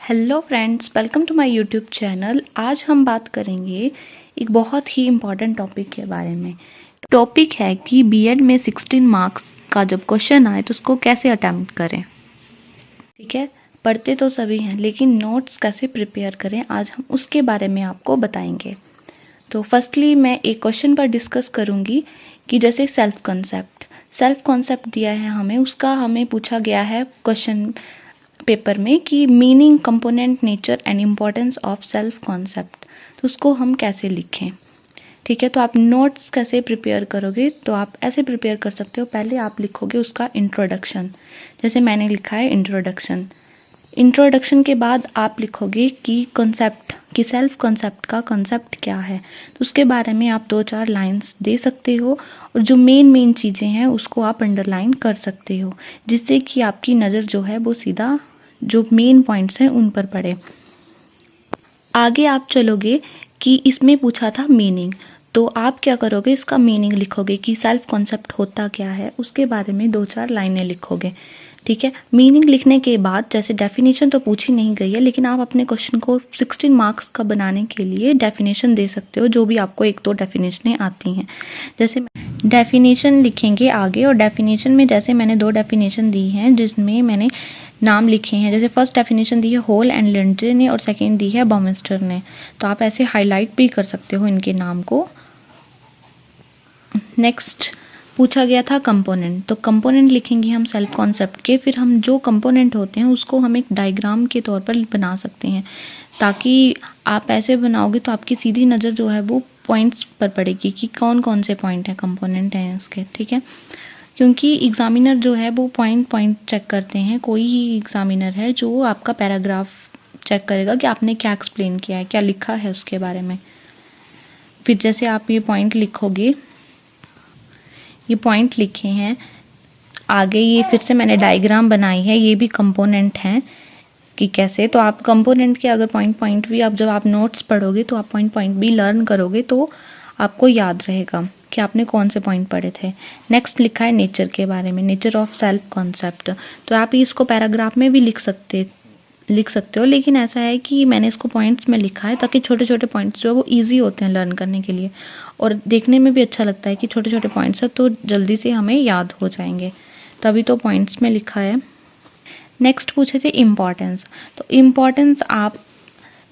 Hello friends, welcome to my YouTube channel. आज हम बात करेंगे एक बहुत ही इम्पॉर्टेंट टॉपिक के बारे में। टॉपिक है कि बीएड में 16 मार्क्स का जब क्वेश्चन आए तो उसको कैसे अटेम्प्ट करें। ठीक है, पढ़ते तो सभी हैं लेकिन नोट्स कैसे प्रिपेयर करें, आज हम उसके बारे में आपको बताएंगे। तो फर्स्टली मैं एक क्वेश्चन पर डिस्कस करूंगी कि जैसे सेल्फ कॉन्सेप्ट दिया है हमें, उसका हमें पूछा गया है क्वेश्चन पेपर में कि meaning, component, nature and importance of self concept, तो उसको हम कैसे लिखें। ठीक है, तो आप नोट्स कैसे प्रिपेयर करोगे, तो आप ऐसे प्रिपेयर कर सकते हो। पहले आप लिखोगे उसका इंट्रोडक्शन, जैसे मैंने लिखा है इंट्रोडक्शन के बाद आप लिखोगे कि कॉन्सेप्ट, कि सेल्फ कॉन्सेप्ट का कॉन्सेप्ट क्या है, तो उसके बारे में आप 2-4 लाइंस दे सकते हो और जो मेन चीज़ें हैं उसको आप अंडरलाइन कर सकते हो, जिससे कि आपकी नज़र जो है वो सीधा जो मेन पॉइंट्स हैं उन पर पड़े। आगे आप चलोगे कि इसमें पूछा था मीनिंग, तो आप क्या करोगे, इसका मीनिंग लिखोगे कि सेल्फ कॉन्सेप्ट होता क्या है, उसके बारे में 2-4 लाइनें लिखोगे। ठीक है, मीनिंग लिखने के बाद जैसे डेफिनेशन तो पूछी नहीं गई है, लेकिन आप अपने क्वेश्चन को 16 मार्क्स का बनाने के लिए डेफिनेशन दे सकते हो, जो भी आपको 1-2 डेफिनेशनें आती हैं। जैसे डेफिनेशन लिखेंगे आगे, और डेफिनेशन में जैसे मैंने 2 डेफिनेशन दी हैं जिसमें मैंने नाम लिखे हैं। जैसे फर्स्ट डेफिनेशन दी है होल एंड लिंडजे ने और सेकेंड दी है बॉमिस्टर ने, तो आप ऐसे हाईलाइट भी कर सकते हो इनके नाम को। नेक्स्ट पूछा गया था कंपोनेंट, तो कंपोनेंट लिखेंगे हम सेल्फ कॉन्सेप्ट के। फिर हम जो कंपोनेंट होते हैं उसको हम एक डायग्राम के तौर पर बना सकते हैं, ताकि आप ऐसे बनाओगे तो आपकी सीधी नज़र जो है वो पॉइंट्स पर पड़ेगी कि कौन कौन से पॉइंट हैं, कंपोनेंट हैं इसके। ठीक है, क्योंकि एग्जामिनर जो है वो पॉइंट चेक करते हैं। कोई ही एग्जामिनर है जो आपका पैराग्राफ चेक करेगा कि आपने क्या एक्सप्लेन किया है, क्या लिखा है उसके बारे में। फिर जैसे आप ये पॉइंट लिखोगे, ये पॉइंट लिखे हैं आगे, ये फिर से मैंने डायग्राम बनाई है, ये भी कंपोनेंट हैं कि कैसे। तो आप कंपोनेंट के अगर पॉइंट भी आप जब आप नोट्स पढ़ोगे तो आप पॉइंट भी लर्न करोगे, तो आपको याद रहेगा कि आपने कौन से पॉइंट पढ़े थे। नेक्स्ट लिखा है नेचर के बारे में, नेचर ऑफ सेल्फ कॉन्सेप्ट, तो आप इसको पैराग्राफ में भी लिख सकते हो, लेकिन ऐसा है कि मैंने इसको पॉइंट्स में लिखा है ताकि छोटे छोटे पॉइंट्स जो है वो ईजी होते हैं लर्न करने के लिए, और देखने में भी अच्छा लगता है कि छोटे छोटे पॉइंट्स हैं तो जल्दी से हमें याद हो जाएंगे, तभी तो पॉइंट्स में लिखा है। नेक्स्ट पूछे थे इम्पॉर्टेंस, तो इम्पॉर्टेंस आप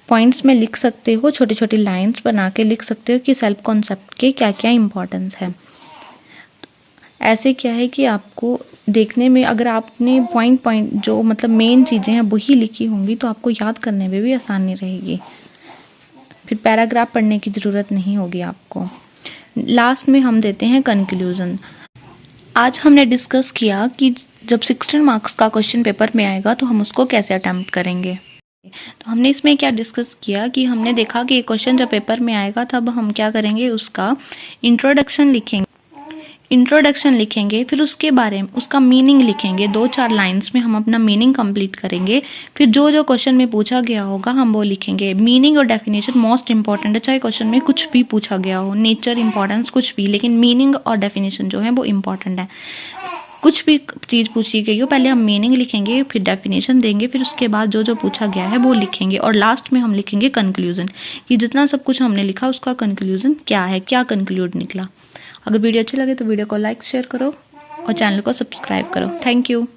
पॉइंट्स में लिख सकते हो, छोटी छोटी लाइंस बना के लिख सकते हो कि सेल्फ कॉन्सेप्ट के क्या क्या इम्पॉर्टेंस है। ऐसे क्या है कि आपको देखने में, अगर आपने पॉइंट जो मतलब मेन चीज़ें हैं वही लिखी होंगी तो आपको याद करने में भी आसानी रहेगी, फिर पैराग्राफ पढ़ने की ज़रूरत नहीं होगी आपको। लास्ट में हम देते हैं कंक्लूजन। आज हमने डिस्कस किया कि जब 16 मार्क्स का क्वेश्चन पेपर में आएगा तो हम उसको कैसे अटेम्प्ट करेंगे। तो हमने इसमें क्या डिस्कस किया कि हमने देखा कि ये क्वेश्चन जब पेपर में आएगा तब हम क्या करेंगे, उसका इंट्रोडक्शन लिखेंगे, फिर उसके बारे में उसका मीनिंग लिखेंगे, 2-4 लाइंस में हम अपना मीनिंग कंप्लीट करेंगे। फिर जो जो क्वेश्चन में पूछा गया होगा हम वो लिखेंगे। मीनिंग और डेफिनेशन मोस्ट इंपॉर्टेंट है, चाहे क्वेश्चन में कुछ भी पूछा गया हो, नेचर, इंपॉर्टेंस, कुछ भी, लेकिन मीनिंग और डेफिनेशन जो है वो इंपॉर्टेंट है। कुछ भी चीज़ पूछी गई हो, पहले हम मीनिंग लिखेंगे, फिर डेफिनेशन देंगे, फिर उसके बाद जो जो पूछा गया है वो लिखेंगे, और लास्ट में हम लिखेंगे कंक्लूजन, कि जितना सब कुछ हमने लिखा उसका कंक्लूजन क्या है, क्या कंक्लूड निकला। अगर वीडियो अच्छी लगे तो वीडियो को लाइक, शेयर करो और चैनल को सब्सक्राइब करो। Thank you.